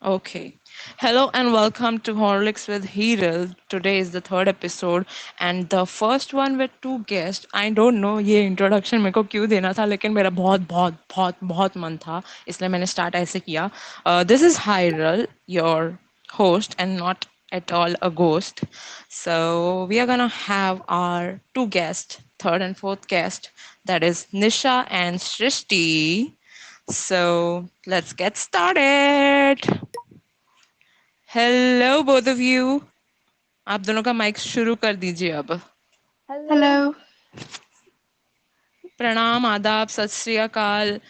Okay. Hello and welcome to Horlicks with Hero. Today is the third episode and the first one with two guests. I don't know ये introduction मेरे को क्यों देना था लेकिन मेरा बहुत बहुत बहुत बहुत मन था इसलिए मैंने start ऐसे किया. This is Hyrule, your host and not at all a ghost. So we are gonna have our two guests, third and fourth guest, that is Nisha and Shrishti. So let's get started. Hello both of you. आप दोनों का mic शुरू कर दीजिए अब. Hello. Hello. प्रणाम, आदाब, सत श्री अकाल.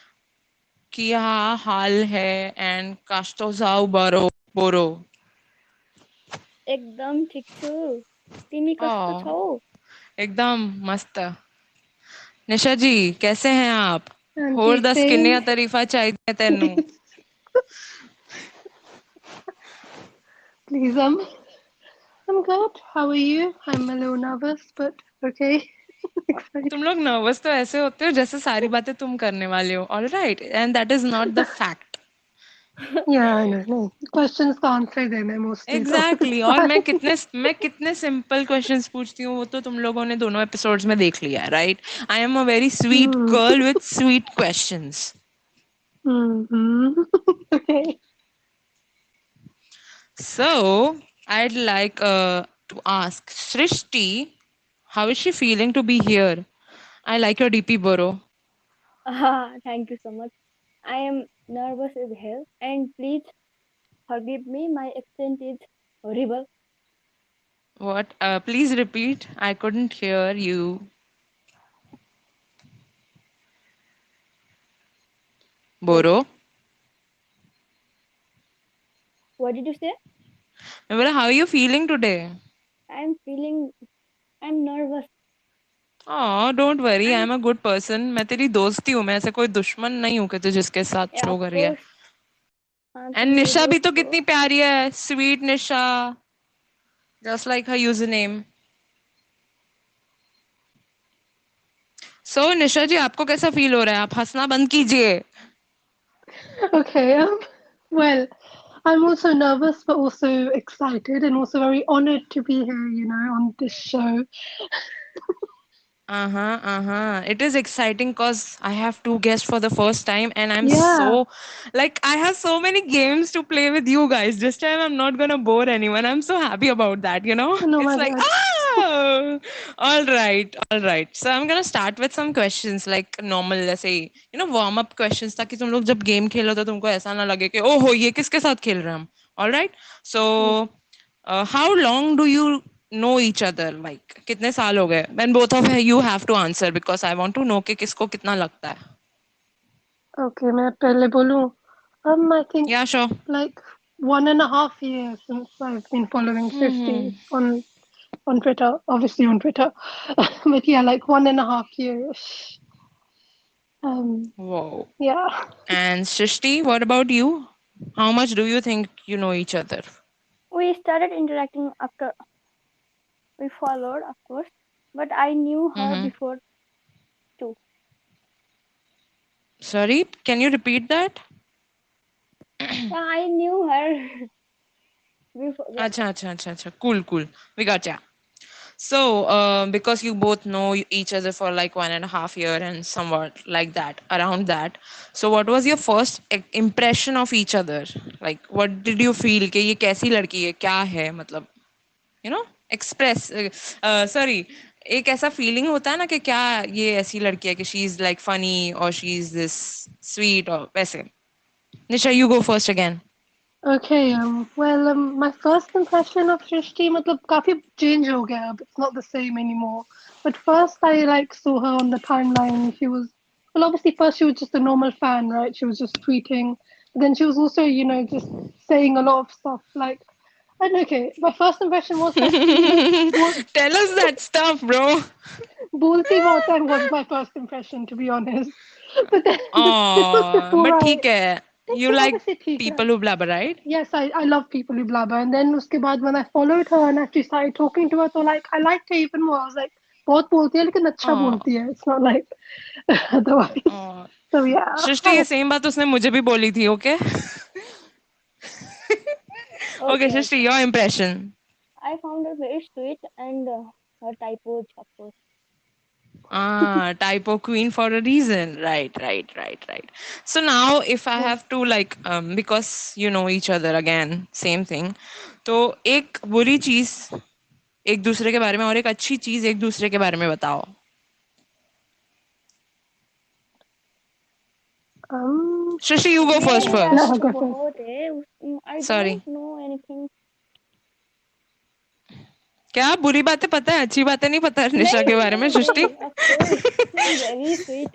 क्या हाल है एंड काश्तो जाओ बरो बोरो. एकदम ठिक छु तिमी कस्तो ओ, छौ एकदम मस्त. निशा जी कैसे हैं आप? I'm ਹੋਰ ਦੱਸ Singh. ਕਿੰਨੀਆਂ ਤਾਰੀਫਾਂ ਚਾਹੀਦੀਆਂ ਤੈਨੂੰ? Please, I'm good. How are you? I'm a little nervous, but okay. Excited. तुम लोग नर्वस तो ऐसे होते हो जैसे सारी बातें तुम करने वाले हो. All right and that is not the fact. Yeah, I know. No questions का answer देने mostly, so exactly it's exactly. और fine. मैं कितने सिंपल क्वेश्चंस पूछती हूँ वो तो तुम लोगों ने दोनों एपिसोड्स में देख लिया है, right? I am a very sweet Hmm. Girl with sweet questions. Mm-hmm. Okay. So I'd like to ask Srishti, how is she feeling to be here? I like your DP, bro. thank you so much. I am nervous as hell and please forgive me, my accent is horrible. What? Please repeat. I couldn't hear you. Wait, Boro. what did you say? मैं बोला, how are you feeling today? I'm nervous. Oh, don't worry. I'm I'm a good person. मैं तेरी दोस्ती हूँ. मैं ऐसे कोई दुश्मन नहीं हूँ कि तू जिसके साथ yeah, शो of कर रही है. course. हाँ तुम एंड मेरी निशा भी दोस्त तो हो. कितनी प्यारी है. स्वीट निशा. जस्ट लाइक हर यूजर नेम. सो निशा जी आपको कैसा फील हो रहा है? आप हंसना बंद कीजिए. Okay. Well, I'm also nervous, but also excited, and also very honored to be here. On this show. Uh-huh, uh-huh. It is exciting because I have two guests for the first time and I'm Yeah. so like I have so many games to play with you guys. This time I'm not gonna bore anyone. I'm so happy about that, you know? Oh It's my like, God. oh, all right, all right. So I'm gonna start with some questions like normal, let's say, warm up questions ताकि तुम लोग जब game खेलो तो तुमको ऐसा ना लगे कि ओहो ये किसके साथ खेल रहे हैं हम. All right. So how long do you know each other? Like कितने साल हो गए? When both of you have to answer because I want to know कि किसको कितना लगता है. Okay, मैं पहले बोलूं. I think Yeah, sure. like 1.5 years since I've been following Hmm. Srishti on Twitter, obviously on Twitter, but yeah, like 1.5 years. Wow. Yeah. And Shrishti, what about you? How much do you think you know each other? We started interacting after we followed, of course, but I knew her Mm-hmm. before too. Sorry, can you repeat that? Yeah, I knew her before. Yeah, Acha, acha, acha, acha. Cool, cool. We got ya. So, because you both know each other for like 1.5 year and somewhat like that, around that. So, what was your first impression of each other? Like, what did you feel कि ये कैसी लड़की है, क्या है, मतलब, you know, express. Sorry, एक ऐसा feeling होता है ना कि क्या ये ऐसी लड़की है कि she is like funny or she is this sweet or वैसे. Nisha, you go first again. Okay. Well, my first impression of Srishti, मतलब काफी change हो गया अब. It's not the same anymore. But first, I like saw her on the timeline. She was, well, obviously first she was just a normal fan, right? She was just tweeting. But then she was also, just saying a lot of stuff like. And okay, my first impression was that she Tell us that stuff, bro. बोलती बहुत है was my first impression, to be honest. But then it was just Oh, but alright. ठीक है. It's You like obviously ठीक है. people who blabber, right? Yes, I love people who blabber. And then उसके बाद when I followed her and actually started talking to her, so like I liked her even more. I was like, बहुत बोलती है लेकिन अच्छा Oh, बोलती है. It's not like otherwise. oh. So yeah, सृष्टि ये सेम बात उसने मुझे भी बोली थी, okay? Okay, Okay, Srishti, okay. your impression. I found her very sweet and her typos, of course. Ah, typo queen for a reason. Right, right, right, right. So now if I Yes. have to like because you know each other again, same thing. तो एक बुरी चीज एक दूसरे के बारे में और एक अच्छी चीज एक दूसरे के बारे में बताओ. Um, Shashi, you go first मेरे बारे में no, first. तो go first. बहुत है. I don't Sorry. know anything. क्या बुरी बातें पता है अच्छी बातें नहीं पता है निशा नहीं के बारे में नहीं सृष्टि. नहीं, of course. She is very sweet.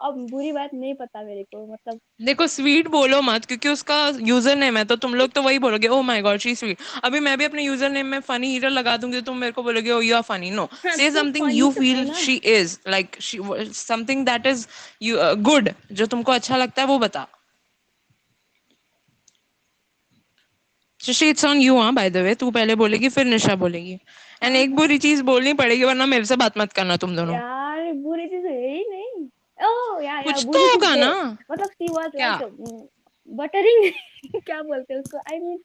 अब बुरी बात नहीं पता मेरे को, मतलब. देखो स्वीट बोलो मत क्योंकि उसका यूजर नेम है तो तुम लोग तो वही बोलोगे ओ माय गॉड शी स्वीट. अभी मैं भी अपने यूजर नेम में फनी हीटर लगा दूंगी तो तुम मेरे को बोलोगे ओ यू आर फनी. नो, हाँ, से तो समथिंग फनी यू तो है फील ना. She is like she something that is you good जो तुमको अच्छा लगता है वो बता. Shashi it's on you. हाँ बाय द वे तू पहले बोलेगी फिर निशा बोलेगी. एंड हाँ एक हाँ. बुरी चीज बोलनी पड़ेगी वरना मेरे से बात मत करना तुम दोनों. यार बुरी चीज है ही नहीं. ओह या कुछ तो बुरी चीज होगा है. ना. मतलब शी वाज क्या लाइक बटरिंग. क्या बोलते हैं उसको, आई मीन,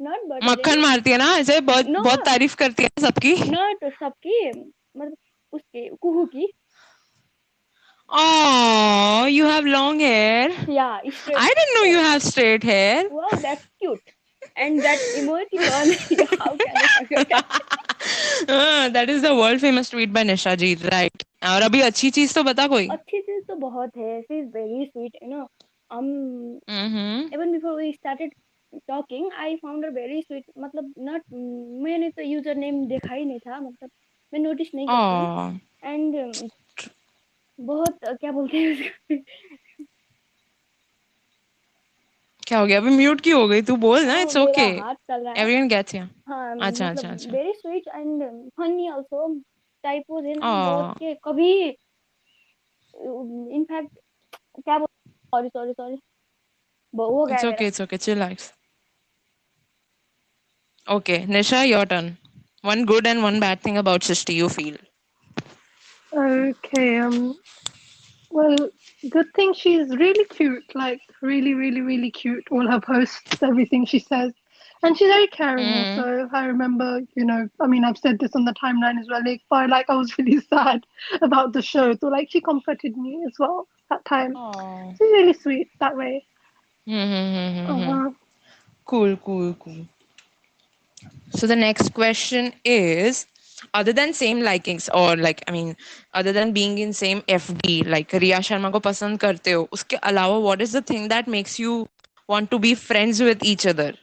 नॉट बटरिंग. मक्खन मारती है ना ऐसे बहुत नो, बहुत तारीफ करती है सबकी. नॉट सबकी, मतलब उसके कुहू की. Oh, you have long hair. या straight I didn't know you hair. have straight hair. Wow, that's cute. And that emoticon, how can I forget that? That is the world famous tweet by Nisha ji, right? और अभी अच्छी चीज तो बता कोई. अच्छी चीज तो बहुत है. She is very sweet. um hmm. even before we started talking, I found her very sweet. मतलब not, मैंने तो यूजर नेम देखा ही नहीं था, मतलब मैं नोटिस नहीं करती हूँ. Oh, एंड बहुत क्या बोलते हैं उसको. क्या हो गया अभी म्यूट क्यों हो गई तू बोल ना. हाँ, इट्स मेरा ओके. हाथ चल रहा है. Everyone gets you. हाँ, अच्छा मतलब अच्छा अच्छा. Very sweet and funny also. Typos है ना बहुत Oh, के कभी. इनफैक्ट क्या बोल, सॉरी सॉरी सॉरी, हो गया it's है okay, मेरा. it's okay. Chillax. Okay, Nisha, your turn. One good and one bad thing about Srishti you feel. Okay. Well, good thing she's really cute. Like really, really, really cute. All her posts, everything she says, and she's very caring. Hmm. Also, I remember, I mean, I've said this on the timeline as well. Like I was really sad about the show, so like she comforted me as well that time. Oh. She's really sweet that way. Hmm. Uh-huh. Cool, cool, cool. So the next question is, other than same likings or like I mean, other than being in same FD, like Riya Sharma को पसंद करते हो, उसके अलावा what is the thing that makes you want to be friends with each other?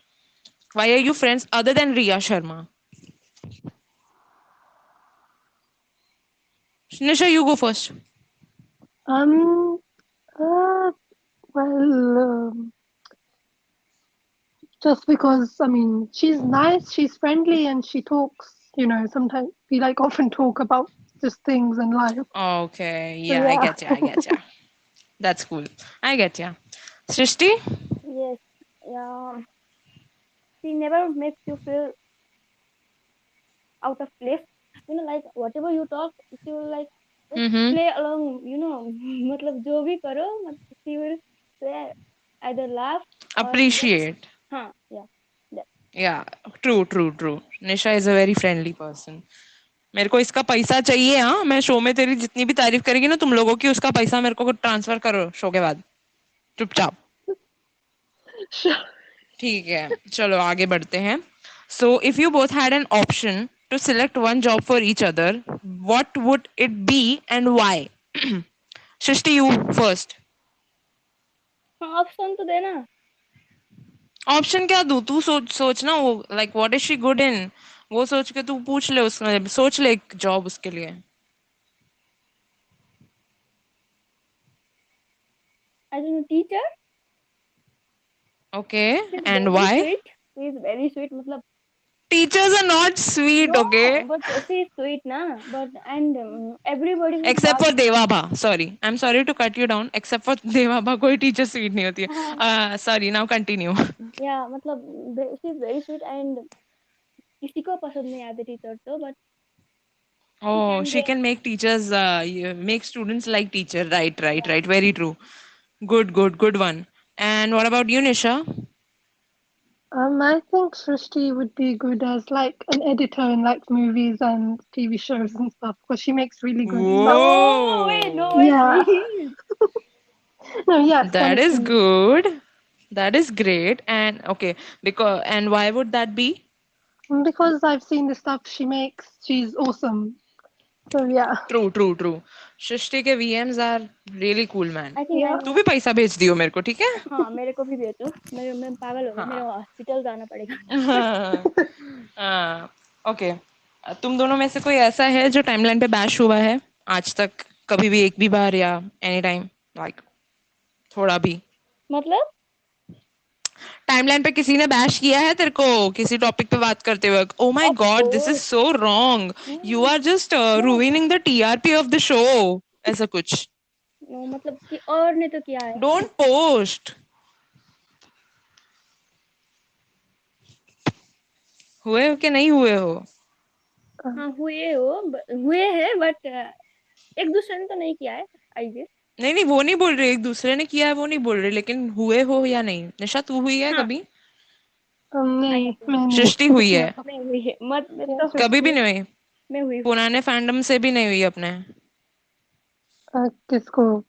Why are you friends other than Riya Sharma? Nisha, you go first. Um. Well. Just because I mean she's nice, she's friendly, and she talks. Sometimes we like often talk about just things in life. Okay, So yeah, I yeah. get ya, I get ya. That's cool. I get ya. Srishti? Yes, yeah. She never makes you feel out of place. Like whatever you talk, she will like just Mm-hmm. play along. मतलब जो भी करो, she will say either laugh or just. Appreciate. हाँ, yeah, that. Yeah, true, true, true. Nisha is a very friendly person. मेरे को इसका पैसा चाहिए. हाँ मैं शो में तेरी जितनी भी तारीफ करेगी ना तुम लोगों की उसका पैसा मेरे को ट्रांसफर करो शो के बाद चुपचाप. Sure. ठीक है चलो आगे बढ़ते हैं. So if you both had an option to select one job for each other what would it be and why? Srishti you first. हाँ, ऑप्शन तो देना. ऑप्शन क्या दूं तू सोचना वो like what is she good in वो सोच के तू पूछ ले उसमें सोच ले एक जॉब उसके लिए. I don't know, teacher. Okay She's and very why? sweet. She's very sweet. मतलब Teachers are not sweet, no, okay? but she's sweet na. But and everybody would Except love. for Devabha. Sorry. I'm sorry to cut you down. Except for Devabha, कोई teacher sweet नहीं होती है. हाँ, Sorry, now continue. या मतलब she's very sweet and किसी को पसंद नहीं आते टीचर तो, but she Oh, can she be. can make teachers, make students like teacher. Right, right, Yeah. right. Very true. Good, good, good one. And what about you, Nisha? I think Srishti would be good as like an editor in like movies and TV shows and stuff because she makes really good stuff. No Whoa, way, Yeah. please. No, yes, that is honestly. good. That is great. And okay, because and why would that be? Because I've seen the stuff she makes, she's awesome. So yeah. True, true, true. सृष्टि के VMs are really cool, man. I think Yeah. तू मैंने भी पैसा भेज दियो मेरे को, ठीक है? हाँ मेरे को भी भेजो मैं पागल हो गई मेरे हाँ. हॉस्पिटल जाना पड़ेगा हाँ. ओके. तुम दोनों में से कोई ऐसा है जो टाइमलाइन पे बैश हुआ है आज तक, कभी भी, एक भी बार, या एनी टाइम, लाइक थोड़ा भी? मतलब टाइमलाइन पे किसी ने बैश किया है तेरे को किसी टॉपिक पे बात करते वक्त? Oh my of God, this is course so wrong. You know are just no ruining the TRP of the show. ऐसा कुछ. नो मतलब कि और ने तो किया है डोंट पोस्ट. हुए हो कि नहीं हुए हो? हाँ हुए हैं बट एक दूसरे ने तो नहीं किया है आई गेस नहीं नहीं, वो नहीं बोल रही, एक दूसरे ने किया है वो नहीं बोल रही, लेकिन हुए हो या नहीं? निशा, तू हुई है हाँ कभी? आई नहीं, एम मैं नहीं. सृष्टि हुई है? Yeah. मैं हुई है मत मैं Yeah, तो कभी भी Srishti. नहीं हुई? मैं हुई हूँ पुराने फैंडम से भी नहीं हुई अपने? किसको?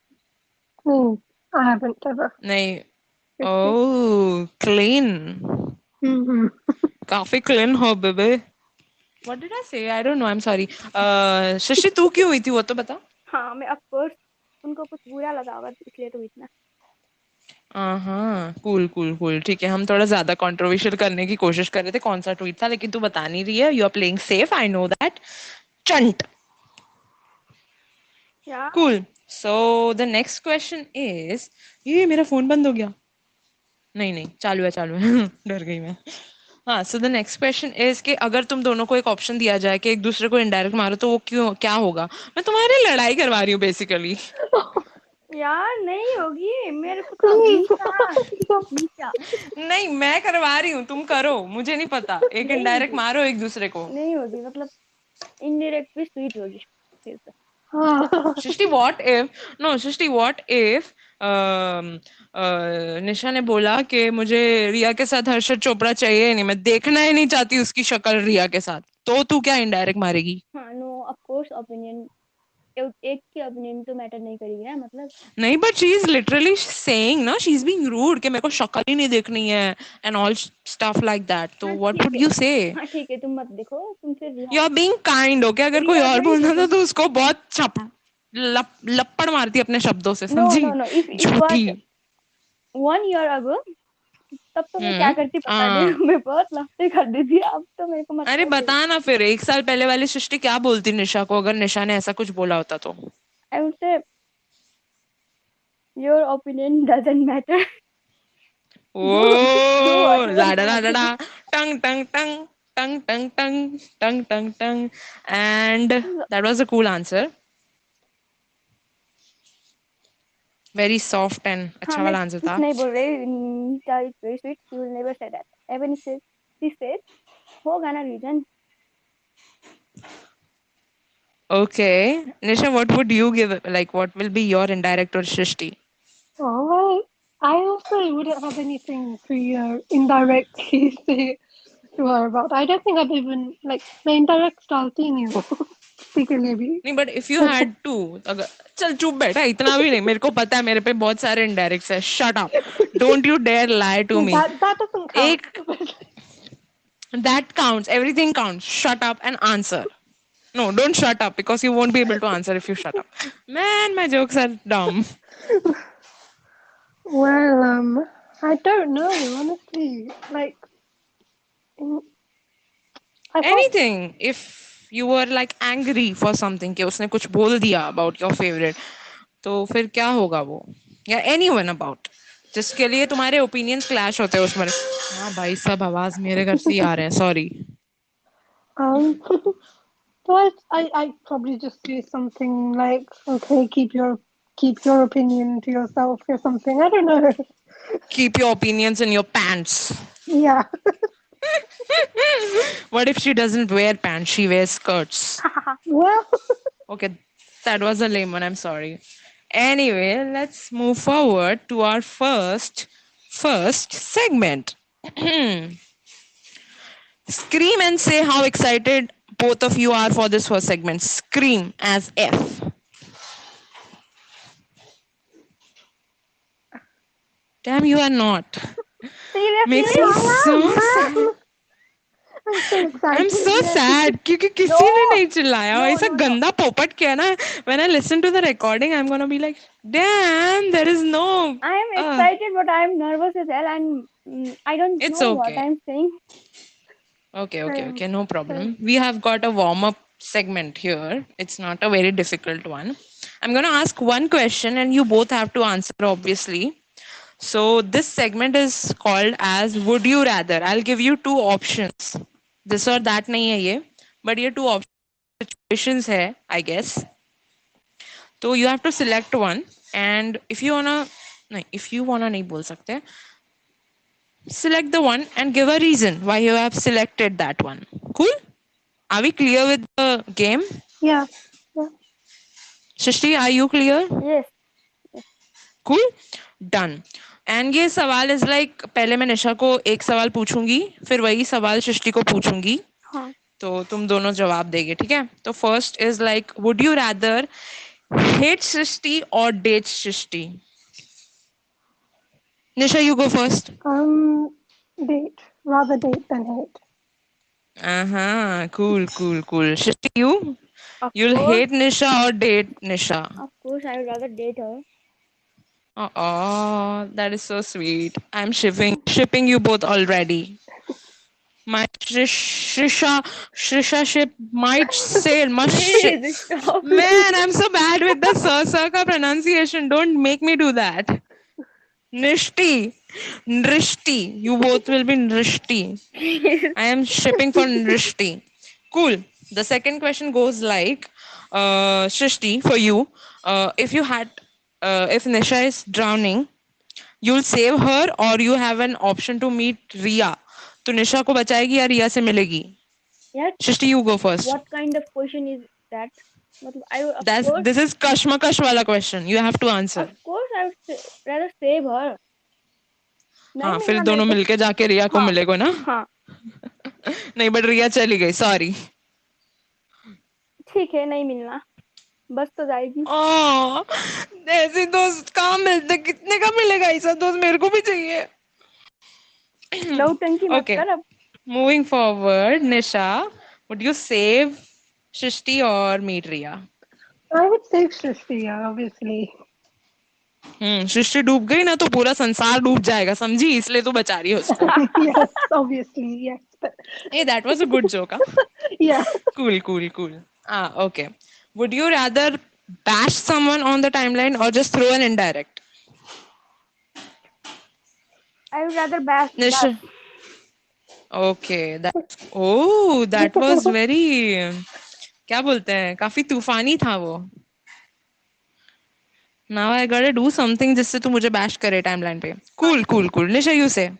नहीं, I haven't ever. नहीं. Srishti. Oh, clean. Mm-hmm. काफी क्लीन हो बेबे. What did I say? I don't know, I am sorry. Srishti, तू क्यों हुई थी वो तो बता. हाँ मैं ऑफ कोर्स उनको कुछ बुरा लगा होगा इसलिए तो इतना हाँ, कूल कूल कूल, ठीक है. हम थोड़ा ज्यादा कंट्रोवर्शियल करने की कोशिश कर रहे थे कौन सा ट्वीट था, लेकिन तू बता नहीं रही है. You are playing safe, I know that. चंट. क्या cool. So the next question is, ये मेरा फोन बंद हो गया. नहीं नहीं, चालू है चालू है. डर गई मैं. हाँ, सो द नेक्स्ट क्वेश्चन इज कि अगर तुम दोनों को एक ऑप्शन दिया जाए कि एक दूसरे को इनडायरेक्ट मारो, तो वो क्यों, क्या होगा? मैं तुम्हारी लड़ाई करवा रही हूँ बेसिकली. यार नहीं होगी मेरे को तो Please. नीचा नीचा नहीं, मैं करवा रही हूँ, तुम करो, मुझे नहीं पता. एक नहीं इनडायरेक्ट होगी मारो एक दूसरे को. नहीं होगी मतलब इनडायरेक्ट भी स्वीट होगी फिर तो हाँ. Srishti, what if, no Srishti, what if Nisha ने बोला कि मुझे रिया के साथ हर्षद चोपड़ा चाहिए ही नहीं, मैं देखना ही नहीं चाहती उसकी शक्ल रिया के साथ, तो तू क्या इनडायरेक्ट मारेगी? हाँ नो ऑफ कोर्स ओपिनियन एक की ओपिनियन तो मैटर नहीं करेगी ना मतलब नहीं, but she is literally saying ना, शी इज बीइंग रूड कि मेरे को शक्ल ही नहीं देखनी है and all stuff like that, तो हाँ व्हाट ठीक वुड है यू से? हाँ ठीक है तुम मत देखो तुम फिर you are being kind, okay? अगर कोई रिया और को ही बोलना था देखो तो उसको बहुत लपड़ मारती अपने शब्दों से, नो समझी? नो नो इफ इट झूठी. वाज 1 ईयर अगो तब तो मैं क्या हम्म. करती पता हाँ. नहीं मैं बहुत लाफ्टे कर देती अब तो मेरे को मत अरे बोलो बता ना फिर, 1 साल पहले वाली सृष्टि क्या बोलती निशा को, अगर निशा ने ऐसा कुछ बोला होता तो? I would say your opinion doesn't matter oh, do do whatever ला you डा ला want डा to डा, do टंग टंग टंग, टंग टंग टंग, टंग टंग टंग. And that was a cool answer. Very soft and हाँ अच्छा मैं वाला आंसर कुछ था. नहीं बोल रही Nita is very sweet she will never say that even she said होगा ना reason Okay, Nisha, what would you give? Like, what will be your indirect or Shrishti? Oh, well, I also wouldn't have anything to indirectly say to her about. I don't think I've even like मैं indirect डालती ही नहीं हूँ किसी के लिए भी. नहीं, but if you had to, अगर, चल चुप बैठा, इतना भी नहीं, मेरे को पता है मेरे पे बहुत सारे इनडायरेक्ट्स है. Shut up. Don't you dare lie to me. That doesn't count. एक, that counts, everything counts. Shut up and answer. No, don't shut up because you won't be able to answer if you shut up. Man, my jokes are dumb. Well, I don't know honestly. Like, mm, I thought. Anything. If you were like angry for something कि उसने कुछ बोल दिया about your favorite, तो फिर क्या होगा वो? या anyone about, जिसके लिए तुम्हारे opinions clash होते हैं उसमें. हाँ भाई, सब आवाज मेरे घर से ही आ रहे हैं, sorry. Um, so I probably just say something like, okay, keep your opinion to yourself or something. I don't know. Keep your opinions in your pants. Yeah. What if she doesn't wear pants? She wears skirts. Well, Okay, that was a lame one. I'm sorry. Anyway, let's move forward to our first segment. Scream and say how excited both of you are for this first segment. Scream as F. Damn, you are not. Makes Seriously? me so sad. I'm so I'm excited. so Yes. sad क्योंकि No, किसी ने नहीं चिल्लाया no, ऐसा no, no. गंदा पोपट किया ना. When I listen to the recording, I'm gonna be like, damn, there is no. I am Uh, excited, but I am nervous as hell, and I don't it's know what okay. I'm saying. Same. No Same. problem. We have got a warm up segment here. It's not a very difficult one. I'm gonna ask one question and you both have to answer, obviously. So this segment is called as Would You Rather. I'll give you two options. This or that नहीं है ये, but ये two situations है, I guess. So you have to select one, and if you wanna, नहीं, if you wanna नहीं बोल सकते. Select the one and give a reason why you have selected that one. Cool? Are we clear with the game? Yeah. Yeah. Shrishti, are you clear? Yes. Cool? Done. And ये सवाल is like पहले मैं निशा को एक सवाल पूछूंगी फिर वही सवाल सृष्टि को पूछूंगी हाँ. तो तुम दोनों जवाब देगे ठीक है तो first is like would you rather hate Srishti और date Srishti Nisha you go first Date. Rather date than hate. cool Srishti you Of you'll course, hate Nisha or date Nisha I would rather date her. oh that is so sweet I'm shipping you both already my Shrisha ship might sail must ship. Please stop. Man, I'm so bad with the sir ka pronunciation. Don't make me do that. Nishti. Nrishti. You both will be Nrishti. Please. I am shipping for Nrishti. Cool. The second question goes like, Shrishti, for you, if Nisha is drowning, you'll save her or you have an option to meet Ria. तो निशा को बचाएगी या रिया से मिलेगी Yes. Srishti you go first What kind of question is that? मतलब, of That's course, this is कश्मकश वाला question. You have to answer. I would rather save her. नहीं हाँ फिर मिलना मेरे दोनों को. मिलके जाके रिया को हाँ. मिलेगा ना हाँ. नहीं बट रिया चली गई सॉरी ठीक है, नहीं मिलना. बस तो जाएगी. ऐसे दोस्त कहाँ मिलते कितने का मिलेगा ऐसा दोस्त मेरे को भी चाहिए नौटंकी मत Okay, कर अब. moving forward, Nisha, would you save Shrishti or meet Riya? I would save Srishti, yeah, obviously. सृष्टि डूब गई ना तो पूरा संसार डूब जाएगा समझी इसलिए तो बचा रही है उसको Yes, obviously, yes. But hey that was a good joke huh? yeah. Cool okay would you rather bash someone on the timeline or just throw an indirect I would rather bash. Nisha okay that was very क्या बोलते हैं काफी तूफानी था वो now I gotta do something जिससे तू मुझे bash करे timeline पे cool Nisha you say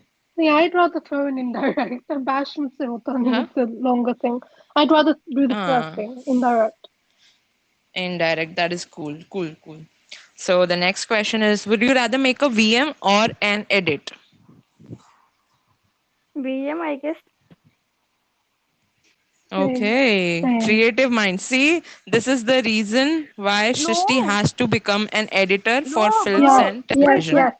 Yeah, I'd rather throw an indirect. A bash mujhse hota nahi, huh it's a longer thing. I'd rather do the first ah thing, indirect. indirect that is cool so the next question is would you rather make a VM or an edit VM, I guess. okay Same. creative mind see this is the reason why Shrishti No. has to become an editor for No, films Yeah, and yes, television yes.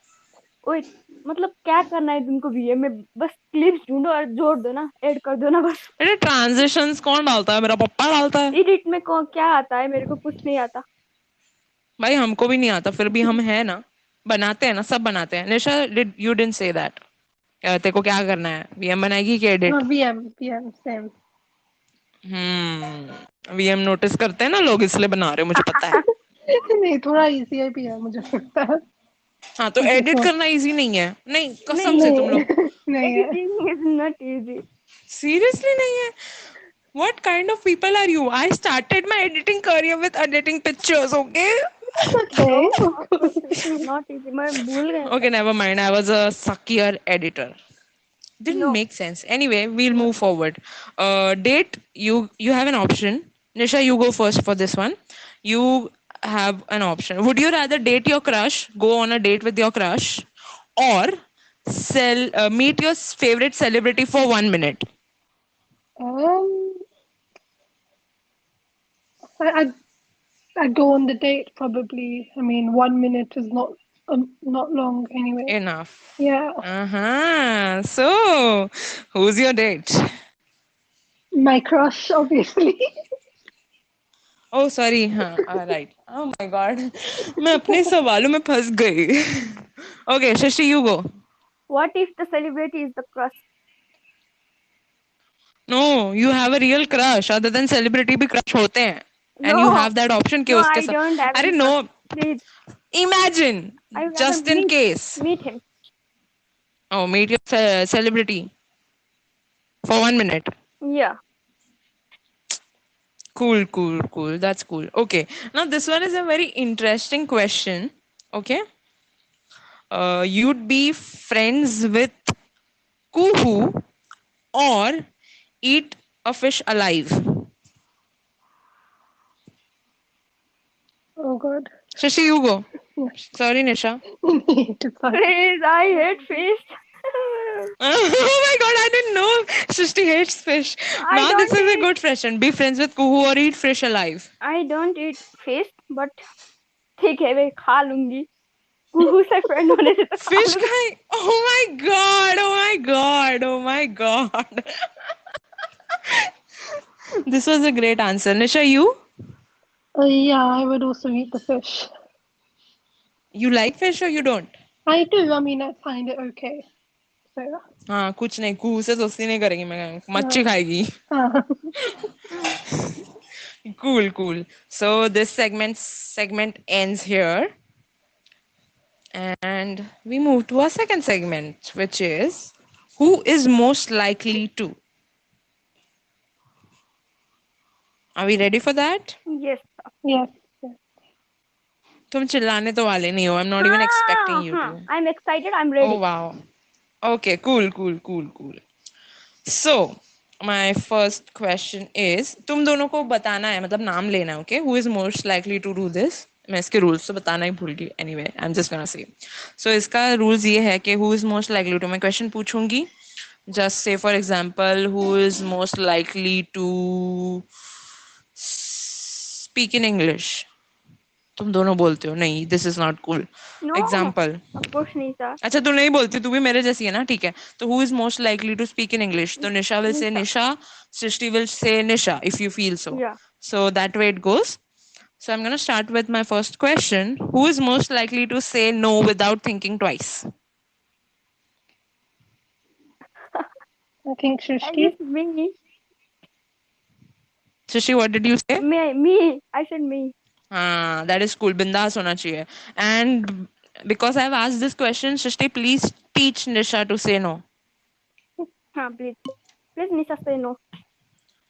ओए, मतलब क्या करना है तुमको VM में? बस clips ढूंढो और जोड़ दो ना, ऐड कर दो ना बस. अरे ट्रांजिशंस कौन डालता है मेरा पप्पा डालता है एडिट में क्या आता है? मेरे को कुछ नहीं आता. भाई हमको भी नहीं आता फिर भी हम है ना बनाते हैं ना सब बनाते हैं निशा यू डिडंट से दैट तेरे को क्या करना है वीएम बनाएगी कि No, edit VM, same. VM notice करते हैं ना लोग इसलिए बना रहे हो मुझे पता है नहीं थोड़ा इजी है भी है मुझे लगता है हाँ तो एडिट करना इजी नहीं है नहीं कसम से तुम लोग नहीं नहीं है editing is not easy. Seriously नहीं है what kind of people are you I started my editing career with editing pictures okay okay not easy. मैं भूल गया. okay never mind I was a suckier editor didn't know. make sense anyway we'll move forward date you have an option nisha you go first for this one you have an option would you rather date your crush go on a date with your crush or Meet your favorite celebrity for 1 minute. Um, I I'd go on the date probably. I mean, 1 minute is not long anyway. Enough. Yeah, Uh-huh. So, who's your date? my crush, obviously. Oh, sorry. हाँ, right. Oh my God. मैं अपने सवालों में फंस गई. Okay, Shashi, you go. What if the celebrity is the crush? No, you have a real crush. Other than celebrity भी crush होते हैं. And you No, have that option कि no, उसके I साथ. don't have अरे any crush. no. Please, Imagine. I would rather Just in case. meet him. Oh, meet your celebrity for 1 minute. Yeah. Cool, cool, cool. That's cool. Okay. Now this one is a very interesting question. Okay. You'd be friends with Kuhu or eat a fish alive. Oh God. Shashi, you go. Yeah. Sorry, Nisha. Sorry. Please, I hate fish. Oh my god, I didn't know Srishti hates fish. I Now this don't is a eat. good question. Be friends with Kuhu or eat fish alive. I don't eat fish, but ठीक है मैं खा लूंगी. कुहू से friend होने से तो खा Fish लूंगी. guy. Oh my god. Oh my god. Oh my god. This was a great answer. Nisha, you? Yeah, I would also eat the fish. You like fish or you don't? I do. I mean, I find it okay. So, हाँ कुछ नहीं कुहू से दोस्ती नहीं करेगी मैं मच्छी uh, खाएगी. uh, Cool, cool. So this segment ends here, and we move to our second segment, which is who is most likely to. Are we ready for that? Yes. yes. Yes. तुम चिल्लाने तो वाले नहीं हो. I'm not even expecting you to. I'm excited. I'm Oh ready. wow. Okay, cool, cool, cool, cool. So my first question is तुम दोनों को बताना है मतलब नाम लेना है. Okay, who is most likely to do this? मैं इसके रूल्स तो बताना ही भूल गई. Anyway, I'm just gonna say. So इसका रूल्स ये है कि who is most likely to. मैं क्वेश्चन पूछूंगी. Just say for example, who is most likely to speak in English. तुम दोनों बोलते हो नहीं this is not cool. No, example. of course, Nisha. अच्छा तू नहीं बोलती तू भी मेरे जैसी है ना. ठीक है तो who is most likely to speak in English. तो Nisha will say Nisha. Nisha. Srishti will say Nisha if you feel so. Yeah. So that way it goes. So I'm going to start with my first question. Who is most likely to say no without thinking twice? I think I Shrishti. guess me. Srishi, what did you say? Me. I said me. That is cool. Bindas hona chahiye. And because I've asked this question, Srishti, please teach Nisha to say no. Please. Please, Nisha, say no.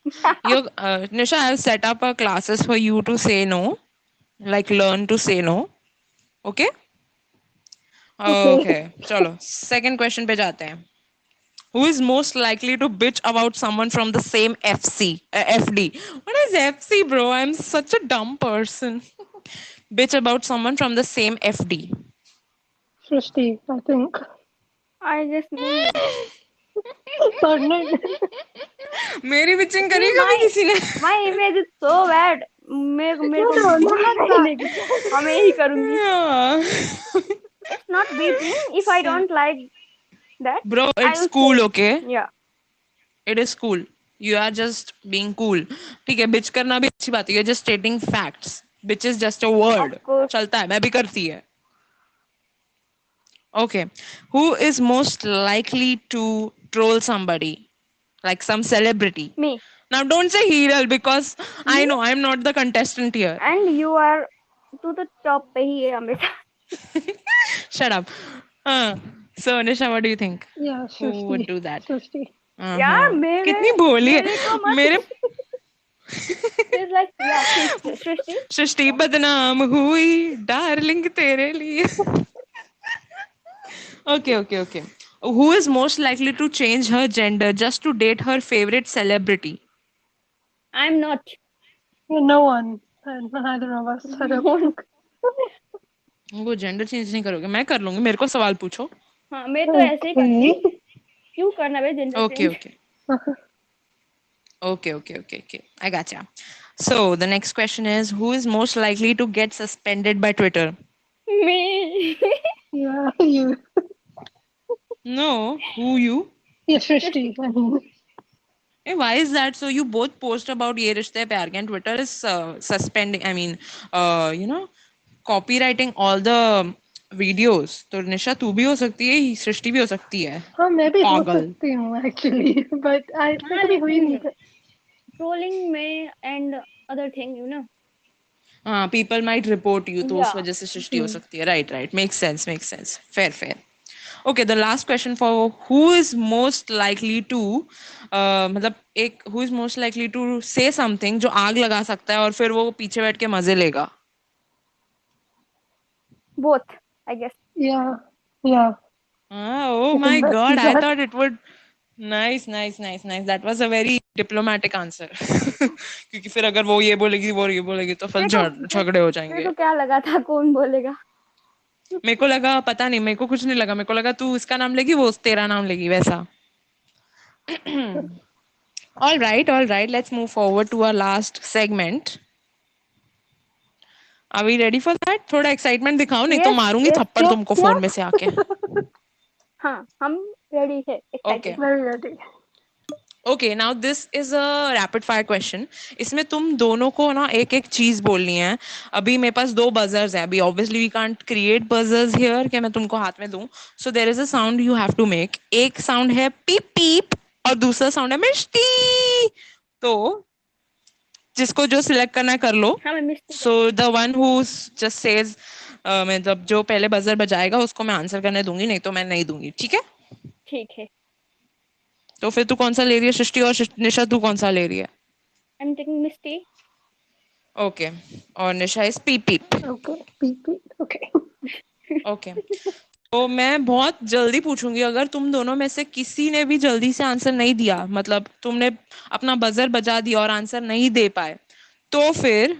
Nisha, I've set up a classes for you to say no, like learn to say no. Okay? Okay. Okay. Chalo. Second question पे जाते हैं. Who is most likely to bitch about someone from the same FD? What is FC, bro? I'm such a dumb person. Bitch about someone from the same FD. Shrishti, I think. I guess me. Sorry, no. मेरी bitching करी See, कभी किसी ने? My image is so bad. मेरे को No, not नहीं कि हाँ मैं यही करूंगी. Yeah. It's not beating. If I don't like that, Bro, I it's will cool, say. okay? Yeah. It is cool. You are just being cool. ठीक है bitch करना भी अच्छी बात है. You're just stating facts. Bitch is just a word. Of course. चलता है मैं भी करती है. Okay. Who is most likely to troll somebody? Like some celebrity. Me. Now don't say Hiral because I know I'm not the contestant here. And you are to the top पे ही है हमेशा. Shut up. So Nisha, what do you think? Yeah, Who would Shrishti. do that? Shrishti. यार मेरे कितनी भोली मेरे को है मत. मेरे. It's like yeah, Shrishti. सृष्टि बदनाम हुई डार्लिंग तेरे लिए. Okay. Who is most likely to change her gender just to date her favorite celebrity? I'm not. No one. Neither of us. I don't think. वो जेंडर चेंज नहीं करोगे. मैं कर लूंगी. मेरे को सवाल पूछो. हाँ, मैं तो ऐसे ही करती हूँ, Okay. क्यों करना भाई gender Okay, change? okay. Okay. I gotcha. So the next question is, who is most likely to get suspended by Twitter? Me. Yeah, you. No, who you? Yeah, Just Shrishti. I mean, Hey, why is that? So you both post about Ye Rishte Hai Pyar Ke and Twitter is suspending. I mean, copywriting all the videos. तो निशा तू भी हो सकती है, सृष्टि भी हो सकती है. हाँ मैं भी हो पागल. सकती हूँ actually, but I मैं हाँ, कभी हुई लेकिन नहीं है. ट्रोलिंग में एंड अदर थिंग हाँ, people might report you, तो या उस वजह से सृष्टि हो जी. सकती है. Right. Makes sense. Fair. Okay, the last question for who is most likely to मतलब एक who is most likely to say something जो आग लगा सकता है और फिर वो पीछे बैठ के मजे लेगा. Both I guess. Yeah, yeah, Oh I my can God, see I that. thought it would. Nice. That was a very diplomatic answer. क्योंकि फिर अगर वो ये बोलेगी तो फिर मेरे को मेरे झगड़े हो मेरे जाएंगे. को क्या लगा था कौन बोलेगा। मेरे को लगा पता नहीं, मेरे को कुछ नहीं लगा, मेरे को लगा तू इसका नाम लेगी वो तेरा नाम लेगी वैसा. All right. Let's move forward to our last segment. Are we ready for that? थोड़ा एक्साइटमेंट दिखाओ, नहीं तो यस मारूंगी यस थप्पड़ Yes, तुमको फोन में yes. से आके. हाँ, हम रेडी है, okay. Excited. Very ready. Okay, now this is a rapid fire question. इसमें तुम दोनों को ना एक एक चीज बोलनी है. अभी मेरे पास दो बजर्स हैं. अभी obviously we can't create buzzers here कि मैं तुमको हाथ में दूं. So there is a sound you have to make. एक साउंड है पीप पीप और दूसरा साउंड है मिष्टी. तो जिसको जो सिलेक्ट करना है कर लो. हाँ, मैं मिस्टी सो करूंगी। The one who just says मतलब जो पहले बजर बजाएगा उसको मैं आंसर करने दूंगी, नहीं तो मैं नहीं दूंगी. ठीक है? ठीक है। तो फिर तू कौन सा ले रही है सृष्टि, और निशा तू कौन सा ले रही है? I am taking Misty. Okay. और Nisha is beep beep. Okay, beep beep. Okay. Okay. तो मैं बहुत जल्दी पूछूंगी. अगर तुम दोनों में से किसी ने भी जल्दी से आंसर नहीं दिया, मतलब तुमने अपना बजर बजा दिया और आंसर नहीं दे पाए, तो फिर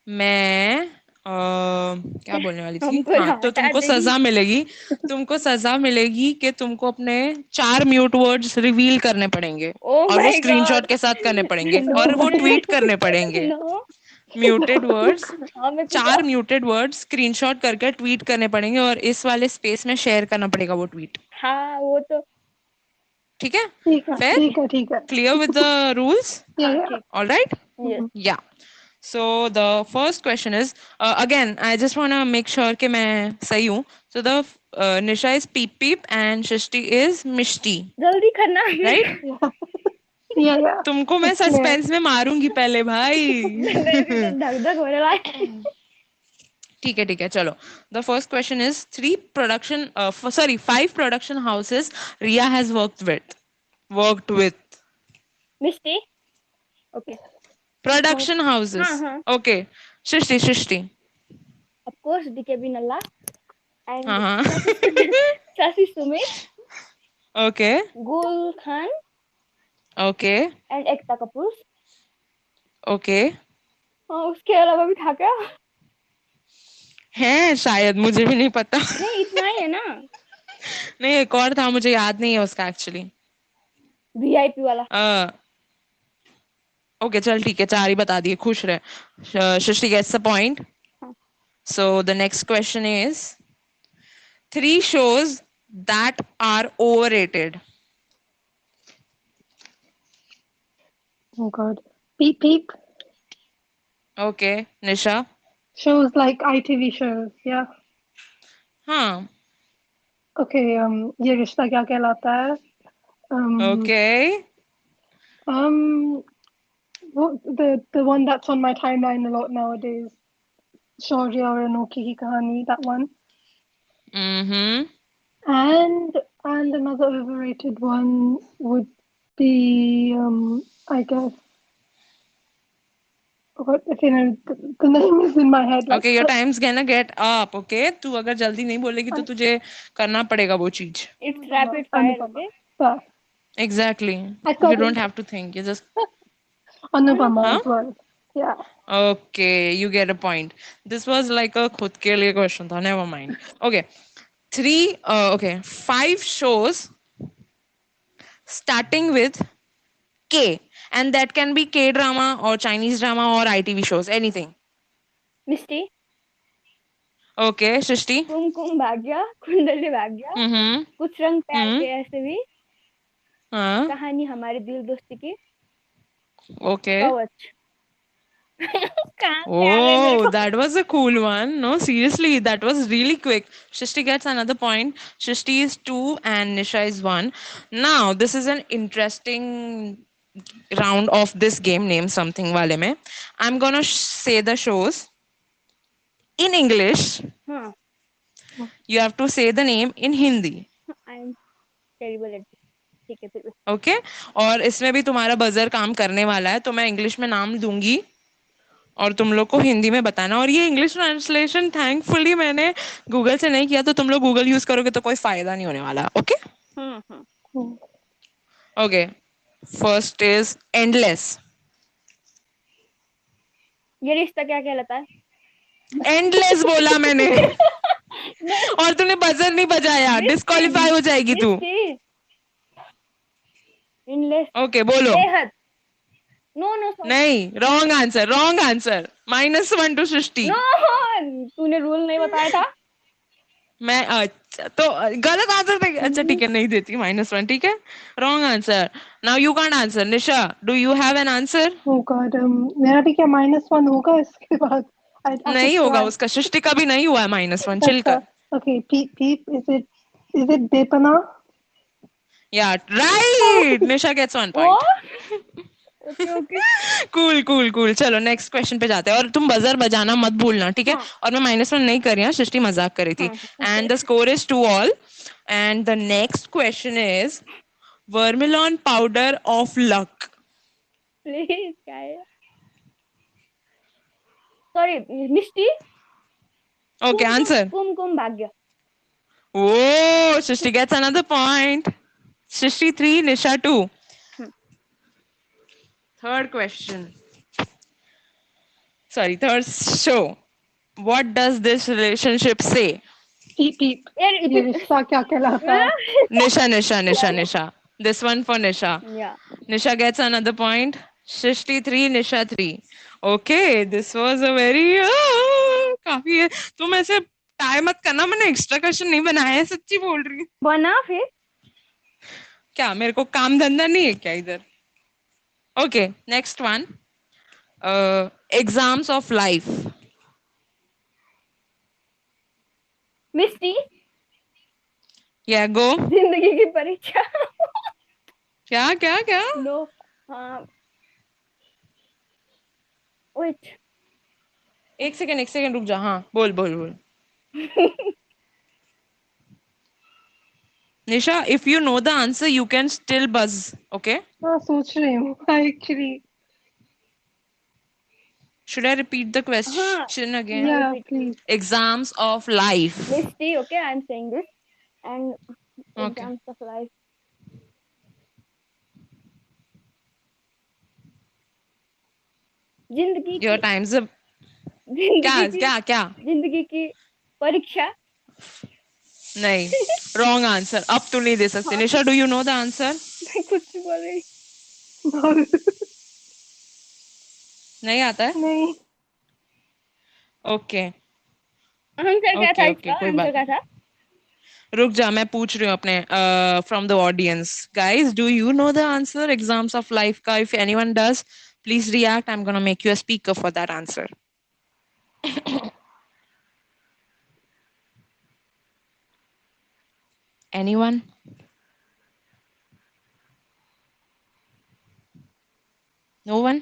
मैं क्या बोलने वाली थी, हमको हाँ, तो हटा तुमको देगी। सजा मिलेगी. तुमको सजा मिलेगी कि तुमको अपने 4 म्यूट वर्ड्स रिवील करने पड़ेंगे. ओ और वो माय स्क्रीनशॉट गॉड। के साथ करने पड़ेंगे नो और वो ट्वीट करने पड़ेंगे. नो। Muted words. हाँ, मेरे को तो। 4 म्यूटेड वर्ड्स स्क्रीनशॉट करके ट्वीट करने पड़ेंगे और इस वाले स्पेस में शेयर करना पड़ेगा वो ट्वीट. हाँ, वो तो। ठीक है? ठीक है, हाँ फेयर? ठीक है। ठीक है, ठीक है. Clear with the rules? Yeah, हाँ yeah. ठीक। All right. Yes. Mhm. Yeah. So the first question is, again, I just want to make sure कि मैं सही हूँ. So the Nisha is peep peep and Shishti is mishti, जल्दी करना। right? Yeah, yeah, yeah. तुमको मैं It's clear. Suspense में मारूंगी पहले मेरे भी तो भाई. धक धक हो रहा है। ठीक है चलो. The first question is, 5 production houses Ria has worked with. Misty. Okay. Production हाँ houses. हाँ। Okay. Shishti. Of course DK नल्ला हाँ एंड हाँ. Shashi Sumit, Okay. Gul Khan Okay. And Ekta Kapoor. Okay. हाँ, उसके अलावा भी था क्या? है शायद, मुझे भी नहीं पता. नहीं, इतना ही है ना। नहीं, एक और था, मुझे याद नहीं है उसका एक्चुअली. वीआईपी वाला। ओके चल ठीक है, 4 ही बता दिए, खुश रहे. सृष्टि गेट्स द पॉइंट. हाँ। सो the next question is, 3 shows that are overrated. Oh God. Beep beep. Okay, Nisha. Shows like ITV shows. Yeah. हाँ. Okay. ये रिश्ता क्या कहलाता है? Um. Okay. Um. The one that's on my timeline a lot nowadays. Shaurya और अनोखी की कहानी. That one. Mm-hmm. And another overrated one would be I guess what if you know the name is in my head like Okay, your time's gonna get up. Okay, तू अगर जल्दी नहीं बोलेगी तो तुझे करना पड़ेगा वो चीज. It's Anupama. Rapid fire. Anupama. Okay. Yeah, Exactly. I You got don't it. have to think. You just. Anupama हाँ. as well. Yeah. Okay, you get a point. This was like a खुद के लिए question था. Never mind. Okay. five shows starting with K, and that can be K drama or Chinese drama or ITV shows, anything. Misty, Okay, Shrishti. Kumkum Bhagya, Kundali Bhagya, Mm-hmm. कुछ रंग प्यार Hmm. के ऐसे भी, Huh. कहानी हमारे दिल दोस्ती की, Okay. कवच। कहाँ से आ गए मेरे Oh, को? that was a cool one. No, seriously, that was really quick. Shristi gets another point. Shristi is 2 and Nisha is 1. Now, this is an interesting round of this game. Name something wale mein. I'm gonna say the shows in English. हाँ, You have to say the name in Hindi. I am terrible at this. ठीक है फिर। Okay और इसमें भी तुम्हारा buzzer काम करने वाला है तो मैं इंग्लिश में नाम दूंगी और तुम लोग को हिंदी में बताना और ये इंग्लिश ट्रांसलेशन थैंकफुली मैंने गूगल से नहीं किया तो तुम लोग गूगल यूज करोगे तो कोई फायदा नहीं होने वाला okay hmm. Okay first is endless ये रिश्ता क्या कहलाता है? एंडलेस बोला मैंने नहीं, और तूने बजर नहीं बजाया मिस्टी, डिस्क्वालीफाई हो जाएगी तू मिस्टी, इनलेस, ओके बोलो बेहद। नो नो सॉरी, नहीं wrong answer -1 to Srishti no, तूने रूल नहीं बताया था। मैं अच्छा तो गलत आंसर दे अच्छा ठीक है नहीं देती -1 ठीक है wrong answer now you can't answer Nisha do you have an answer Oh God, मेरा भी क्या -1 होगा इसके बाद? I could नहीं होगा try. उसका सृष्टि का भी नहीं हुआ है -1 चिल अच्छा, कर okay, peep peep. Is it Depana? या राइट निशा गेट्स 1 ओ, पॉइंट ओके ओके। कूल चलो नेक्स्ट क्वेश्चन पे जाते हैं और तुम बजर बजाना मत भूलना ठीक है हाँ। और मैं -1 नहीं कर रही हूँ सृष्टि मजाक कर रही थी and the score is 2-all and the next question is vermilion powder of luck please क्या है? Sorry, Misty, okay answer Kumkum Bhagya. Oh, Srishti gets another point. Srishti 3, Nisha 2. Hmm. Third question. Sorry, third show. What does this relationship say? Peep peep. ये रिश्ता क्या कहलाता है? Nisha. This one for Nisha. या Nisha gets another point. Srishti 3, Nisha 3. Okay, this was a very... काफी है. तुम ऐसे टाइम मत करना मैंने एक्स्ट्रा क्वेश्चन नहीं बनाया है सच्ची बोल रही हूँ बना फिर। क्या मेरे को काम धंधा नहीं है क्या इधर okay next one exams of life Misty, या गो जिंदगी की परीक्षा। क्या क्या क्या नो, हाँ, वेट। एक सेकंड रुक जा हाँ बोल Nisha if you know the answer you can still buzz okay हाँ सोच रही हूँ actually. should I repeat the question again Yeah, repeat. please. exams of life Misty, okay, I am saying this and okay exams of life. जिंदगी your की, time's up जिंदगी की, क्या जिंदगी की परीक्षा। नहीं रॉन्ग आंसर अब तू नहीं दे सकती Nisha do you know the answer मैं कुछ नहीं बोल रही। नहीं आता है नहीं. ओके आंसर क्या था ओके इसका? कोई आंसर बात क्या था? रुक जा मैं पूछ रही हूँ अपने from the audience guys do you know the answer exams of life का if anyone does please react I am gonna make you a speaker for that answer anyone no one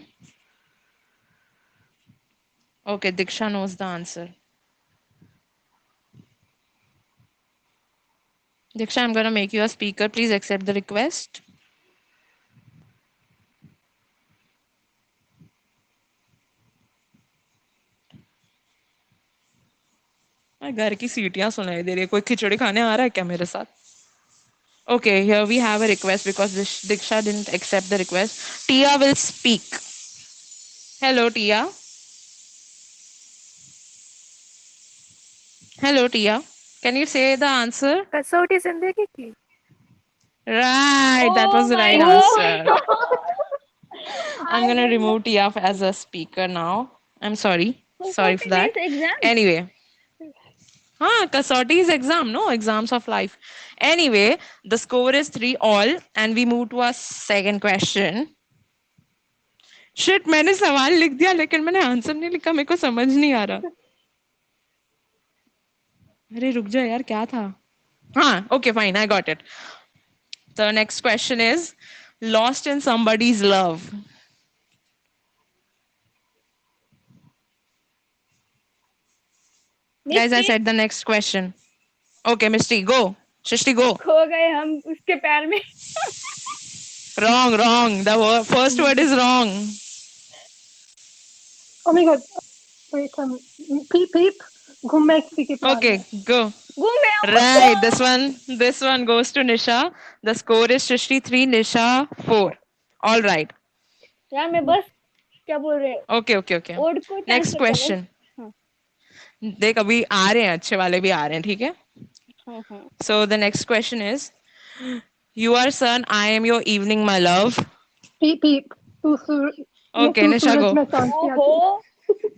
okay Diksha knows the answer Diksha, I'm gonna make you a speaker. Please accept the request. घर की सीटियां सुनाई दे रही है कोई खिचड़ी खाने आ रहा है क्या मेरे साथ Okay, here we have a request because Diksha didn't accept the request. Tia will speak. Hello, Tia. Hello, Tia. Can you say the answer? कसौटी जिंदगी की. Right, that was Oh the my right god! answer. I'm I gonna did not. remove Tiaf as a speaker now. I'm sorry. Sorry for Kasauti means that. exam. Anyway, Kasauti is exam, no? Exams of life. Anyway, the score is 3-all, and we move to our second question. Shit, मैंने सवाल लिख दिया लेकिन मैंने answer नहीं लिखा, मेरे को समझ नहीं आ रहा. अरे रुक जा यार, क्या था? हाँ, okay, fine, I got it. The next question is lost in somebody's love. Guys, I Misty said the next question. Okay, Misty, go. Shrishti, go. खो गए हम उसके प्यार में. Wrong, wrong. The first word is wrong. Oh my god. Wait, peep peep. घूमे किसी के प्यार Okay, में. go. घूमे हम. Right, this one goes to Nisha. The score is Shrishti 3, Nisha 4. All right. यार मैं बस क्या बोल रहे हैं Okay, okay, okay. ओड को Next ट्रांसफर कर बस. question. हाँ देख अभी आ रहे हैं, अच्छे वाले भी आ रहे हैं, ठीक है? हाँ हाँ. So the next question is, you are sun, I am your evening, my love. Peep peep. तू Okay, Nisha, सूरज go. में चांद किया ओहो. थी.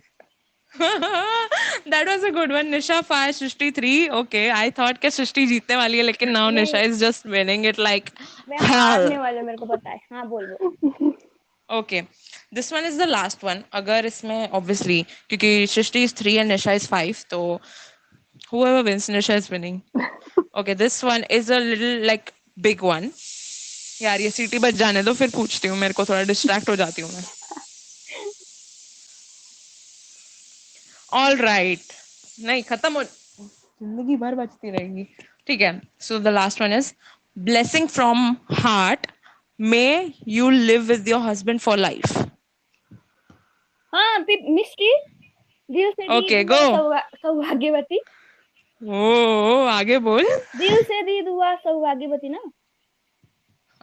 That was a good one. Nisha 5, Shrishti 3. Okay, I thought कि Shrishti जीतने वाली है, लेकिन now नहीं Nisha is just winning it like मैं hell. हारने वाले मेरे को पता है. हाँ बोल बोल. Okay, this one is the last one. अगर इसमें obviously क्योंकि Shrishti is 3 and Nisha is 5, तो whoever wins, Nisha is winning. Okay, this one is a little like big one. यार ये सीटी बच जाने दो, फिर पूछती हूँ, मेरे को थोड़ा डिस्ट्रैक्ट हो जाती हूँ मैं. All right. नहीं खत्म हो, जिंदगी भर बचती रहेगी. ठीक है. So the last one is blessing from heart. May you live with your husband for life. हाँ मिस्टी दिल से दी Okay, दुआ go. सौभाग्यवती. ओ आगे बोल. दिल से दी दुआ सौभाग्यवती ना.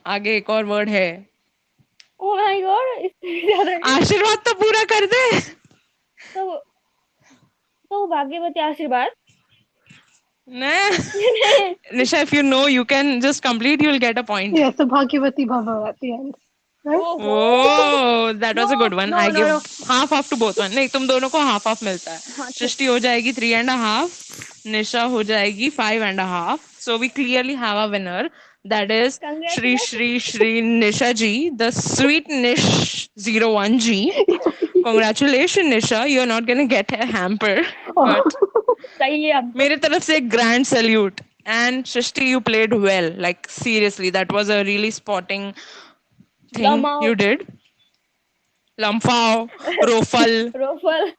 आगे एक और वर्ड है. ओह माय गॉड इससे ज्यादा नहीं. आशीर्वाद तो पूरा कर दे. तो सौभाग्यवती आशीर्वाद. नहीं. Nisha, if you know, you can just complete. You'll get a point. Yeah, so Bhagavati Bhava at the end. Right? ओहो. Oh, that was a no good one. No I no give no. half to both one. नहीं, तुम दोनों को half मिलता है. हाँ ठीक. सृष्टि हो जाएगी 3.5. निशा हो जाएगी 5.5. So we clearly have a winner. That is Shri Congratulations. Shri Shri Nisha ji, the sweet Nish 01 G. Congratulations, Nisha. You're not gonna get a hamper, but सही है अब. मेरे तरफ से एक grand salute. And Shrishti, you played well. Like seriously, that was a really spotting thing Lamau. you did. Lamphao, Rofal. Rofal.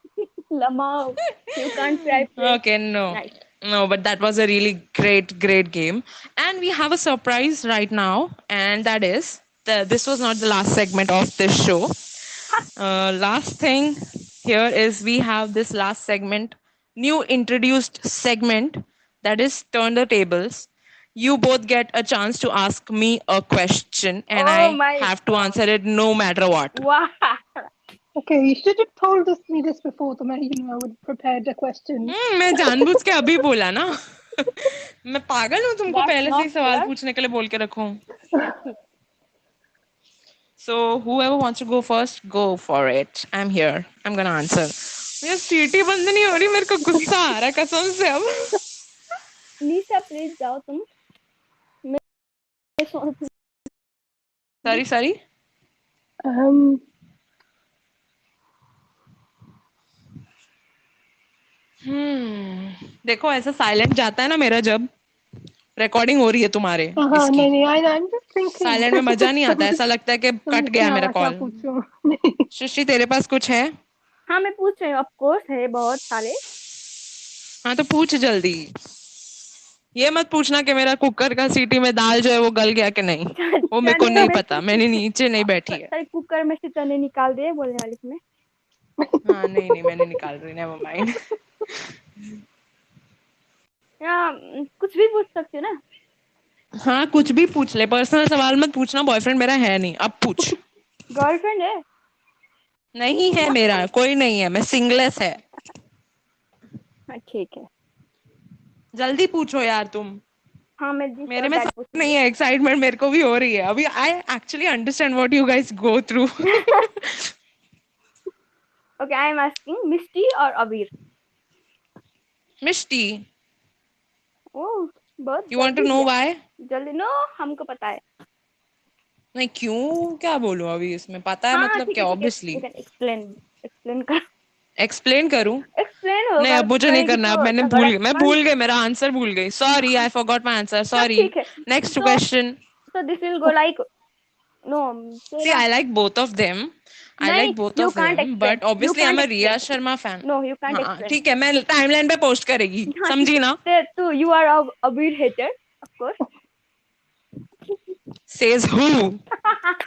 Lamau. You can't try. Okay, no. Nice. No, but that was a really great game. And we have a surprise right now, and that is this was not the last segment of this show. Last thing here is we have this last segment, new introduced segment, that is Turn the Tables. You both get a chance to ask me a question, and Oh I my have to answer it no matter what. Wow. Okay, you should have told me this before, so I would have prepared a question. मैं जानबूझ के अभी बोला ना. मैं पागल हूँ तुमको That's पहले से ही not सवाल fair. पूछने के लिए बोल के रखूं. So whoever wants to go first, go for it. I'm here. I'm gonna answer. यार सीटी बंद नहीं हो रही, मेरे को गुस्सा आ रहा है कसम से अब. निशा प्लीज जाओ तुम. मैं Sorry. देखो ऐसा साइलेंट जाता है ना मेरा जब रिकॉर्डिंग हो रही है तुम्हारे इसकी. नहीं, I'm just thinking. साइलेंट में मजा नहीं आता, ऐसा लगता है कि कट गया मेरा क्या कॉल. पूछूं? सृष्टि तेरे पास कुछ है? हाँ मैं पूछ रही हूँ. ऑफ कोर्स है बहुत सारे. हाँ तो पूछ जल्दी. ये मत पूछना कि मेरा कुकर का सीटी में दाल जो है वो गल गया कि नहीं. वो मेरे को नहीं पता, मैंने नीचे नहीं बैठी है. सॉरी कुकर में से चने निकाल दिए बोलने वाली थी मैं. हाँ नहीं मैंने निकाल रही. Never mind. या कुछ भी पूछ सकती हो ना. हाँ कुछ भी पूछ ले, पर्सनल सवाल मत पूछना. बॉयफ्रेंड मेरा है नहीं. अब पूछ. गर्लफ्रेंड है. नहीं है मेरा, कोई नहीं है, मैं सिंगलेस है. हाँ ठीक है. जल्दी पूछो यार तुम। हाँ मैं दिस मेरे और में दैट सब पूछूंगी। नहीं है, एक्साइटमेंट मेरे को भी हो रही है अभी। I actually understand what you guys go through. Okay I am asking Misti और अबीर। मिष्टी, ओह बहुत यू वांट टू जल्दी नो दिया। व्हाई? जल्दी नो, हमको पता है। नहीं, क्यों, क्या बोलूं अभी इसमें? पता है हाँ मतलब ठीक है क्या? ठीक है, obviously. You can explain. Explain कर। एक्सप्लेन करूं? एक्सप्लेन नहीं, होगा अब मुझे नहीं करेगी करना। अब तो झगड़ा मैं बंद। भूल गई, मेरा आंसर भूल गई। Sorry, I forgot my answer, हाँ सॉरी। ठीक है। नेक्स्ट तो question. This will go like no See, तेरा। I like both of them. I नहीं like both you of can't them, explain, but you obviously I'm can't a Riya explain. Sharma fan. No you can't हाँ explain. ठीक है, मैं timeline पे post करेगी, हाँ ठीक समझी ना? है तो you are Abir hater of course. Says who?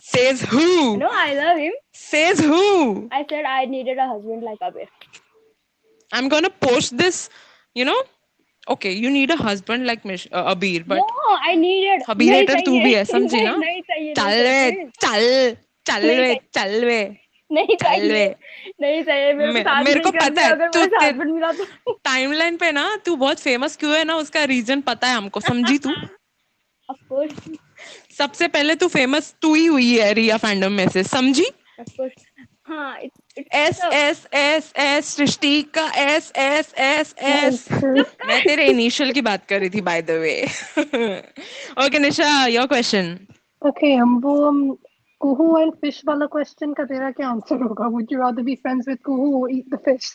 Says who? No I love him. Says who? I said I needed a husband like Abir. I'm gonna post this, you know? Okay, you need a husband like Abir, no but I needed, Abir नहीं hater तू चाहिए। भी है, समझी नहीं ना? नहीं चाहिए, नहीं चल वे, चाहिए। चल, चल नहीं वे, चाहिए, चल वे, नहीं चल वे। चाहिए। नहीं चाहिए, मेरे को शादी मेरे नहीं को पता करनी है अगर तू मेरे हस्बैंड मिला तो। टाइमलाइन पे ना तू बहुत फेमस क्यों है ना, उसका रीजन पता है हमको, समझी तू? Of course. सबसे पहले तू फेमस तू ही हुई है रिया फैंडम में से, समझी? Of course. हाँ S it's S S S Srishti का S S S S. Nice. चुप मैं कर। तेरे इनिशियल की बात कर रही थी, by the way. Okay Nisha, your question. Okay, वो Kuhu and fish वाला question का तेरा क्या answer होगा? Would you rather be friends with Kuhu or eat the fish?